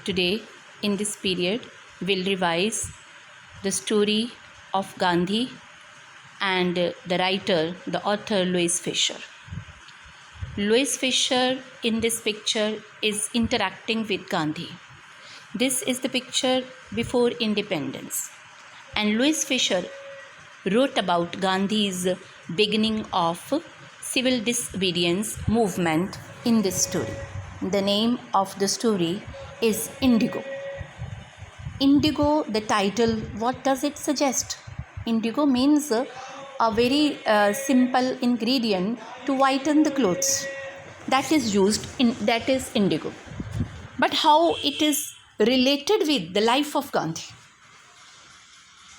Today, in this period, we'll revise the story of Gandhi and the writer, the author Louis Fisher. Louis Fisher in this picture is interacting with Gandhi. This is the picture before independence. And Louis Fisher wrote about Gandhi's beginning of civil disobedience movement in this story. The name of the story is Indigo. Indigo, the title, what does it suggest? Indigo means a very simple ingredient to whiten the clothes. That is used in, that is indigo. But how it is related with the life of Gandhi?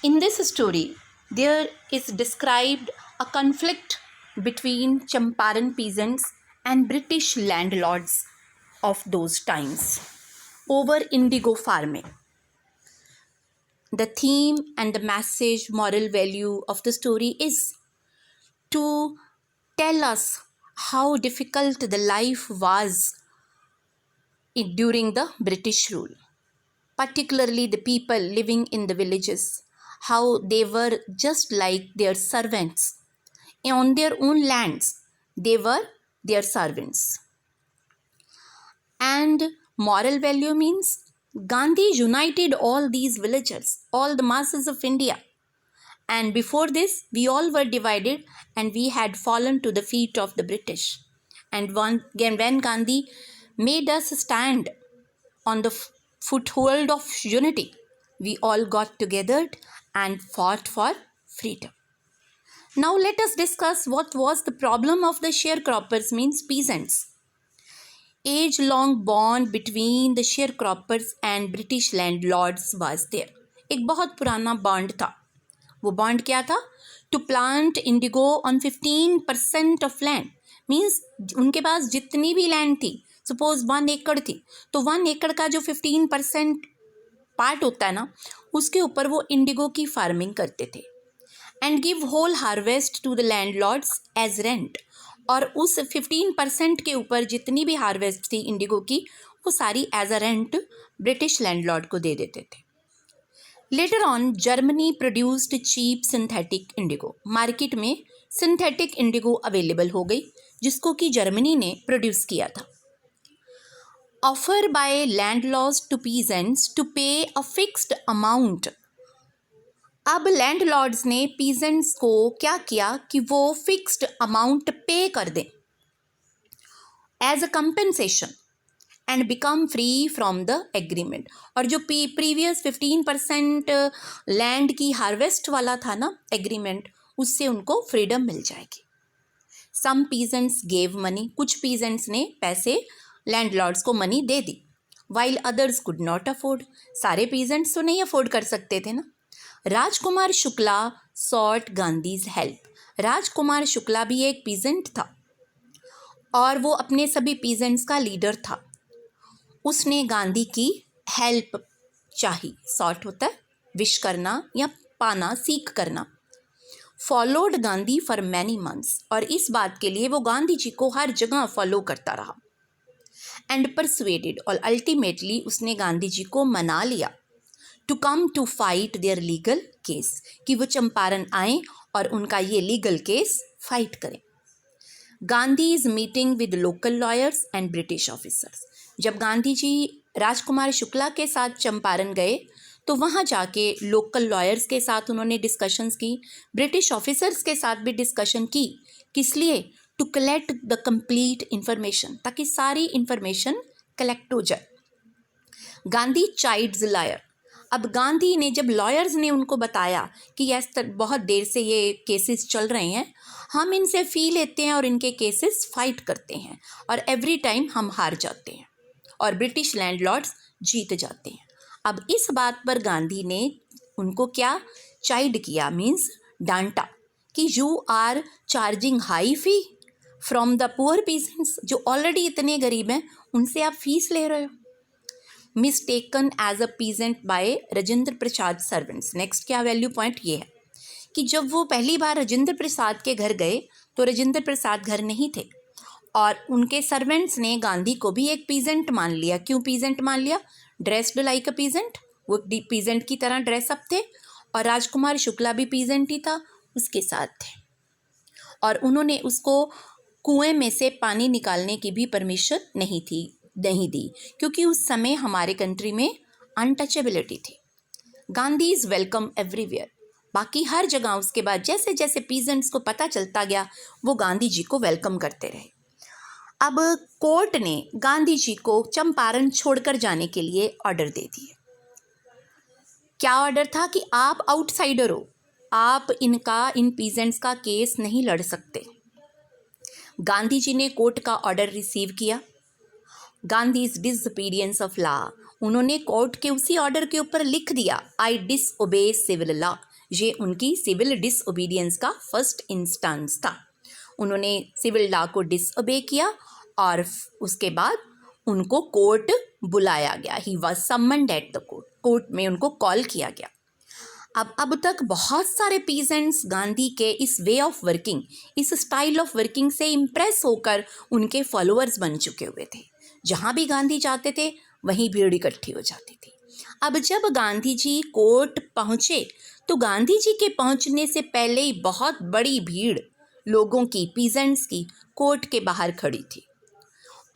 In this story, there is described a conflict between Champaran peasants and British landlords of those times over indigo farming. The theme and the message, moral value of the story is to tell us how difficult the life was during the British rule, particularly the people living in the villages, how they were just like their servants. On their own lands, they were their servants. And moral value means Gandhi united all these villagers, all the masses of India. And before this, we all were divided and we had fallen to the feet of the British. And when Gandhi made us stand on the foothold of unity, we all got together and fought for freedom. Now let us discuss what was the problem of the sharecroppers, means peasants. Age-long bond between the sharecroppers and British landlords was there. एक बहुत पुराना bond था. वो bond क्या था? To plant indigo on 15% of land. Means उनके पास जितनी भी लैंड थी, सपोज 1 एकड़ थी, तो 1 एकड़ का जो 15% पार्ट होता है ना, उसके ऊपर वो इंडिगो की फार्मिंग करते थे. And give whole harvest to the landlords as rent. और उस 15% के ऊपर जितनी भी हार्वेस्ट थी इंडिगो की, वो सारी as a rent British landlord को दे देते थे. Later on Germany produced cheap synthetic indigo. Market में सिंथेटिक इंडिगो अवेलेबल हो गई, जिसको कि जर्मनी ने प्रोड्यूस किया था. Offer by landlords to peasants to pay a fixed amount. अब लैंडलॉर्ड्स ने पीजेंट्स को क्या किया कि वो फिक्स्ड अमाउंट पे कर दें as a compensation and become free from the agreement. और जो प्रीवियस 15% लैंड की हार्वेस्ट वाला था ना एग्रीमेंट, उससे उनको फ्रीडम मिल जाएगी. सम पीजेंट्स गेव मनी. कुछ पीजेंट्स ने पैसे लैंडलॉर्ड्स को money they the. While others could not afford. सारे पीजेंट्स तो नहीं अफोर्ड कर सकते थे ना. Rajkumar Shukla short Gandhi's help. राजकुमार शुक्ला भी एक पीजेंट था और वो अपने सभी पीजेंट्स का लीडर था. उसने गांधी की हेल्प चाही. सॉट होता है विश करना या पाना, सीख करना. Followed Gandhi for many months. और इस बात के लिए वो गांधी जी को हर जगह फॉलो करता रहा. And persuaded. और अल्टीमेटली उसने गांधी जी को मना लिया to come to fight their legal case, कि वो चंपारण आए और उनका ये लीगल केस फाइट करें. Gandhi is meeting with local lawyers and British officers. जब गांधी जी राजकुमार शुक्ला के साथ चंपारण गए तो वहाँ जाके लोकल लॉयर्स के साथ उन्होंने डिस्कशंस की, ब्रिटिश ऑफिसर्स के साथ भी डिस्कशन की. किस लिए? To collect the complete information, ताकि सारी इंफॉर्मेशन कलेक्ट हो जाए. Gandhi chides lawyer. अब गांधी ने जब लॉयर्स ने उनको बताया कि यस बहुत देर से ये केसेस चल रहे हैं, हम इनसे फ़ी लेते हैं और इनके केसेस फाइट करते हैं और एवरी टाइम हम हार जाते हैं और ब्रिटिश लैंडलॉर्ड्स जीत जाते हैं. अब इस बात पर गांधी ने उनको क्या चाइड किया, मीन्स डांटा, कि you are charging high fee from the poor peasants. जो ऑलरेडी इतने गरीब हैं उनसे आप फीस ले रहे हो. Mistaken as a peasant by Rajendra Prasad servants. Next क्या वैल्यू पॉइंट ये है कि जब वो पहली बार राजेंद्र प्रसाद के घर गए तो राजेंद्र प्रसाद घर नहीं थे और उनके सर्वेंट्स ने गांधी को भी एक पीजेंट मान लिया। क्यों पीजेंट मान लिया? ड्रेस्ड लाइक अ पीजेंट, वो पीजेंट की तरह ड्रेसअप थे। और राजकुमार शुक्ला भी पीजेंट ही था, उसके साथ थे। और उन्होंने उसको कुएं में से पानी निकालने की भी परमिशन नहीं दी, क्योंकि उस समय हमारे कंट्री में अनटचेबिलिटी थी। गांधी इज़ वेलकम एवरीवेयर, बाकी हर जगह उसके बाद जैसे जैसे पीजेंट्स को पता चलता गया वो गांधी जी को वेलकम करते रहे। अब कोर्ट ने गांधी जी को चंपारण छोड़कर जाने के लिए ऑर्डर दे दिए। क्या ऑर्डर था? कि आप आउटसाइडर हो, आप इन पीजेंट्स का केस नहीं लड़ सकते। गांधी जी ने कोर्ट का ऑर्डर रिसीव किया। Gandhi is disobedience of law, उन्होंने कोर्ट के उसी ऑर्डर के ऊपर लिख दिया आई डिसओबे सिविल लॉ। ये उनकी सिविल डिसओबीडियंस का फर्स्ट इंस्टेंस था। उन्होंने सिविल लॉ को डिसओबे किया और उसके बाद उनको कोर्ट बुलाया गया। He was summoned at the court, court में उनको कॉल किया गया। अब तक बहुत सारे पीजेंट्स गांधी के इस वे ऑफ वर्किंग, इस स्टाइल ऑफ वर्किंग से इम्प्रेस होकर उनके फॉलोअर्स बन चुके हुए थे। जहाँ भी गांधी जाते थे वहीं भीड़ इकट्ठी हो जाती थी। अब जब गांधी जी कोर्ट पहुँचे तो गांधी जी के पहुँचने से पहले ही बहुत बड़ी भीड़ लोगों की, पीजेंट्स की, कोर्ट के बाहर खड़ी थी।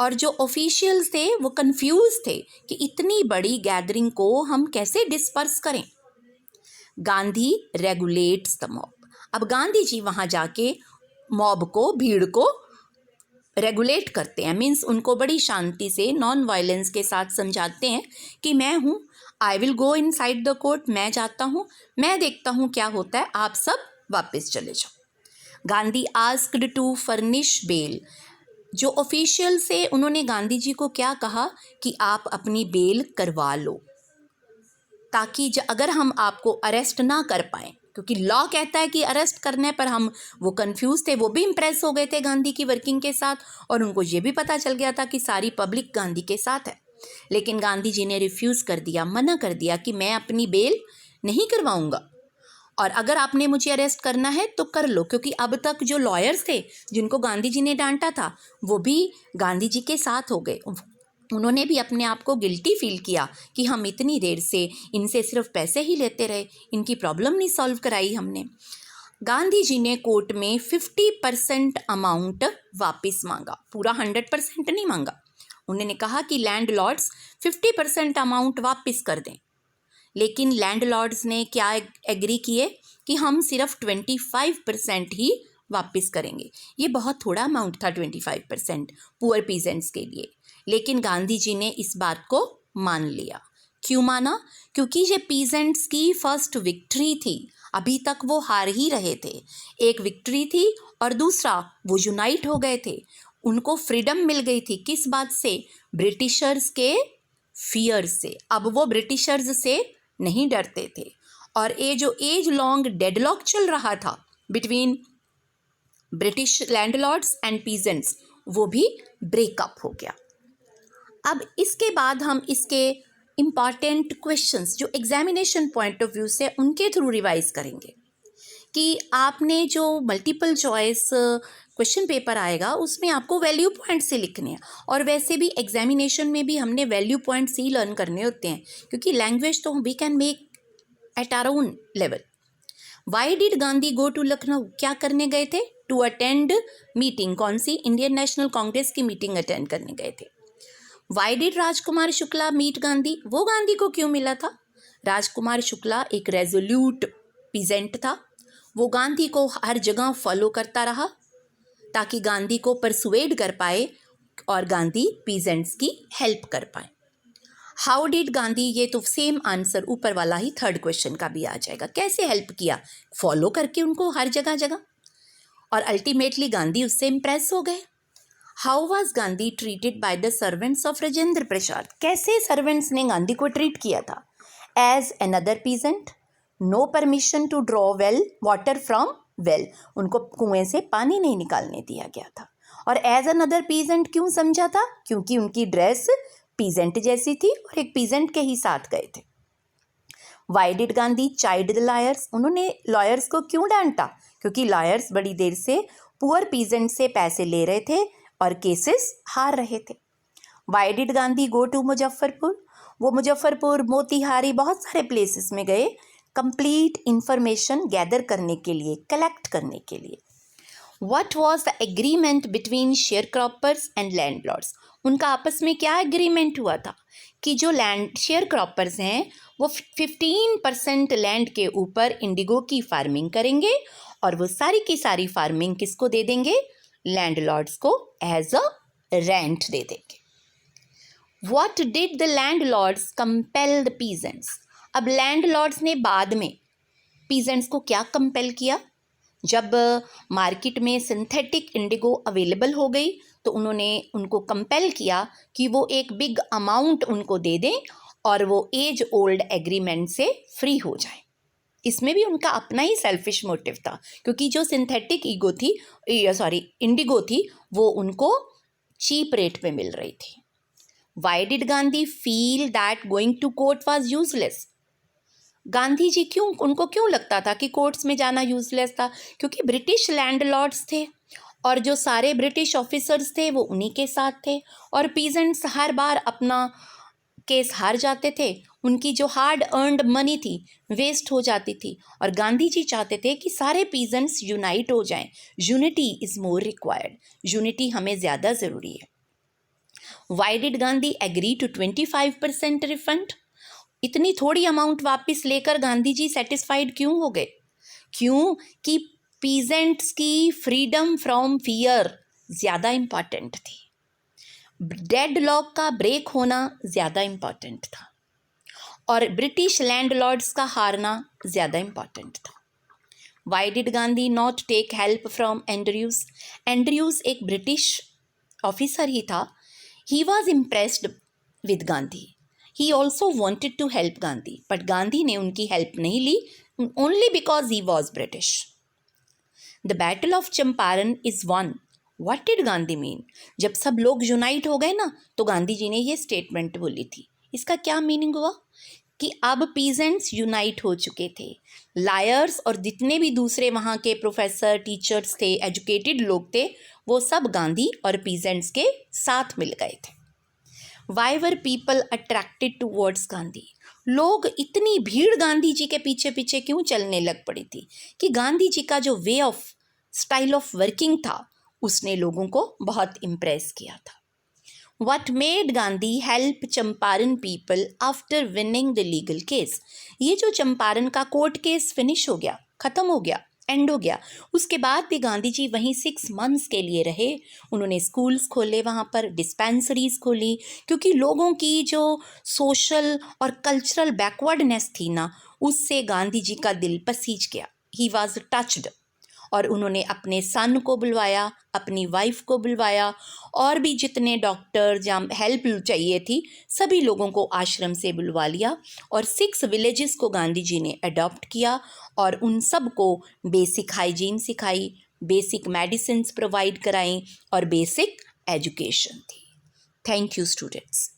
और जो ऑफिशियल्स थे वो कंफ्यूज थे कि इतनी बड़ी गैदरिंग को हम कैसे डिस्पर्स करें। Gandhi regulates the mob. अब गांधी जी वहाँ जाके मॉब को, भीड़ को रेगुलेट करते हैं, मीन्स उनको बड़ी शांति से, नॉन वायलेंस के साथ समझाते हैं कि मैं हूँ, I will go in side the court, मैं जाता हूँ, मैं देखता हूँ क्या होता है, आप सब वापस चले जाओ। Gandhi asked to furnish bail. जो ऑफिशियल से उन्होंने गांधी जी को क्या कहा कि आप अपनी बेल करवा लो, ताकि अगर हम आपको अरेस्ट ना कर पाएँ, क्योंकि लॉ कहता है कि अरेस्ट करने पर हम, वो कंफ्यूज थे, वो भी इम्प्रेस हो गए थे गांधी की वर्किंग के साथ और उनको ये भी पता चल गया था कि सारी पब्लिक गांधी के साथ है। लेकिन गांधी जी ने रिफ्यूज़ कर दिया, मना कर दिया कि मैं अपनी बेल नहीं करवाऊंगा और अगर आपने मुझे अरेस्ट करना है तो कर लो, क्योंकि अब तक जो लॉयर्स थे जिनको गांधी जी ने डांटा था वो भी गांधी जी के साथ हो गए। उन्होंने भी अपने आप को गिल्टी फील किया कि हम इतनी देर से इनसे सिर्फ पैसे ही लेते रहे, इनकी प्रॉब्लम नहीं सॉल्व कराई हमने। गांधी जी ने कोर्ट में 50% अमाउंट वापस मांगा, पूरा 100% नहीं मांगा। उन्होंने कहा कि लैंडलॉर्ड्स 50% अमाउंट वापस कर दें, लेकिन लैंडलॉर्ड्स ने क्या एग्री किए कि हम सिर्फ 25% ही वापस करेंगे। ये बहुत थोड़ा अमाउंट था 25% पुअर पीजेंट्स के लिए, लेकिन गांधी जी ने इस बात को मान लिया। क्यों माना? क्योंकि ये पीजेंट्स की फर्स्ट विक्ट्री थी, अभी तक वो हार ही रहे थे। एक विक्ट्री थी और दूसरा वो यूनाइट हो गए थे, उनको फ्रीडम मिल गई थी। किस बात से? ब्रिटिशर्स के फियर से। अब वो ब्रिटिशर्स से नहीं डरते थे और ये जो एज लॉन्ग डेडलॉक चल रहा था between British landlords and peasants, वो भी ब्रेकअप हो गया। अब इसके बाद हम इसके इम्पॉर्टेंट क्वेश्चंस जो एग्जामिनेशन पॉइंट ऑफ व्यू से उनके थ्रू रिवाइज करेंगे कि आपने जो मल्टीपल चॉइस क्वेश्चन पेपर आएगा उसमें आपको वैल्यू पॉइंट से लिखने हैं। और वैसे भी एग्जामिनेशन में भी हमने वैल्यू पॉइंट्स ही लर्न करने होते हैं, क्योंकि लैंग्वेज तो we can make at our own level. Why did Gandhi go to Lucknow? क्या करने गए थे? To attend meeting. कौन सी? इंडियन नेशनल कांग्रेस की मीटिंग अटेंड करने गए थे। Why did Rajkumar Shukla meet Gandhi? वो गांधी को क्यों मिला था? राजकुमार शुक्ला एक रेजोल्यूट पीजेंट था, वो गांधी को हर जगह फॉलो करता रहा ताकि गांधी को परसुएड कर पाए और गांधी पीजेंट्स की हेल्प कर पाए। How did Gandhi? ये तो सेम आंसर ऊपर वाला ही थर्ड क्वेश्चन का भी आ जाएगा। कैसे हेल्प किया? फॉलो करके उनको हर जगह जगह, और अल्टीमेटली गांधी उससे इम्प्रेस हो गए। How was Gandhi treated by the servants of Rajendra Prasad? कैसे सर्वेंट्स ने गांधी को ट्रीट किया था? As another peasant, no permission to draw well water from well, उनको कुएं से पानी नहीं निकालने दिया गया था। और एज अनदर पीजेंट क्यों समझा था? क्योंकि उनकी ड्रेस पीजेंट जैसी थी और एक पीजेंट के ही साथ गए थे। Why did Gandhi child the lawyers? उन्होंने लॉयर्स को क्यों डांटा? क्योंकि लॉयर्स बड़ी देर से पुअर पीजेंट से पैसे ले रहे थे और केसेस हार रहे थे। Why did Gandhi go to Muzaffarpur? वो मुजफ्फरपुर, मोतीहारी, बहुत सारे प्लेसेस में गए कंप्लीट इंफॉर्मेशन गैदर करने के लिए, कलेक्ट करने के लिए। What was the agreement between sharecroppers and landlords? उनका आपस में क्या एग्रीमेंट हुआ था कि जो लैंड शेयर क्रॉपर्स हैं वो 15% लैंड के ऊपर इंडिगो की फार्मिंग करेंगे और वो सारी की सारी फार्मिंग किसको दे देंगे? लैंडलॉर्ड्स को एज अ रेंट दे देंगे। What did the landlords compel the peasants? अब लैंडलॉर्ड्स ने बाद में पीजेंट्स को क्या कंपेल किया? जब मार्केट में सिंथेटिक इंडिगो अवेलेबल हो गई तो उन्होंने उनको कंपेल किया कि वो एक बिग अमाउंट उनको दे दें और वो एज ओल्ड एग्रीमेंट से फ्री हो जाए। इसमें भी उनका अपना ही सेल्फिश मोटिव था, क्योंकि जो सिंथेटिक इंडिगो थी वो उनको चीप रेट पे मिल रही थी। Why did Gandhi feel that going to court was useless? Gandhi ji उनको क्यों लगता था कि कोर्ट्स में जाना यूजलेस था? क्योंकि ब्रिटिश लैंडलॉर्ड्स थे और जो सारे ब्रिटिश ऑफिसर्स थे वो उन्हीं के साथ थे और पीजेंट्स हर बार अपना केस हार जाते थे, उनकी जो हार्ड अर्नड मनी थी वेस्ट हो जाती थी और गांधी जी चाहते थे कि सारे पीजेंट्स यूनाइट हो जाएं। Unity is more required, unity हमें ज़्यादा ज़रूरी है। Why did Gandhi agree to 25% refund? इतनी थोड़ी अमाउंट वापस लेकर गांधी जी सेटिस्फाइड क्यों हो गए? क्यों कि पीजेंट्स की फ्रीडम फ्रॉम फियर ज़्यादा इम्पॉर्टेंट थी, डेड लॉक का ब्रेक होना ज़्यादा इम्पॉर्टेंट था और ब्रिटिश लैंडलॉर्ड्स का हारना ज़्यादा इम्पॉर्टेंट था। Why did Gandhi not take help from Andrews? Andrews एक ब्रिटिश ऑफिसर ही था। He was impressed with Gandhi, he also wanted to help Gandhi, but Gandhi ने उनकी हेल्प नहीं ली only because he was British. The battle of Champaran is won, what did Gandhi mean? जब सब लोग यूनाइट हो गए ना तो गांधी जी ने ये स्टेटमेंट बोली थी। इसका क्या मीनिंग हुआ कि अब पीजेंट्स यूनाइट हो चुके थे, लायर्स और जितने भी दूसरे वहाँ के प्रोफेसर, टीचर्स थे, एजुकेटेड लोग थे, वो सब गांधी और पीजेंट्स के साथ मिल गए थे। Why were people attracted towards Gandhi? लोग इतनी भीड़ गांधी जी के पीछे पीछे क्यों चलने लग पड़ी थी कि गांधी जी का जो way of style of working था उसने लोगों को बहुत इम्प्रेस किया था। What made Gandhi help Champaran people after winning the legal case? ये जो चंपारण का कोर्ट केस फिनिश हो गया, ख़त्म हो गया, एंड हो गया, उसके बाद भी गांधी जी वहीं 6 मंथ्स के लिए रहे। उन्होंने स्कूल्स खोले, वहाँ पर डिस्पेंसरीज खोली, क्योंकि लोगों की जो सोशल और कल्चरल बैकवर्डनेस थी ना, उससे गांधी जी का दिल पसीज गया। ही वॉज टच्ड और उन्होंने अपने सन को बुलवाया, अपनी वाइफ को बुलवाया और भी जितने डॉक्टर या हेल्प चाहिए थी सभी लोगों को आश्रम से बुलवा लिया और 6 विलेजेस को गांधी जी ने अडॉप्ट किया और उन सब को बेसिक हाइजीन सिखाई, बेसिक मेडिसिन्स प्रोवाइड कराई और बेसिक एजुकेशन थी। Thank you students.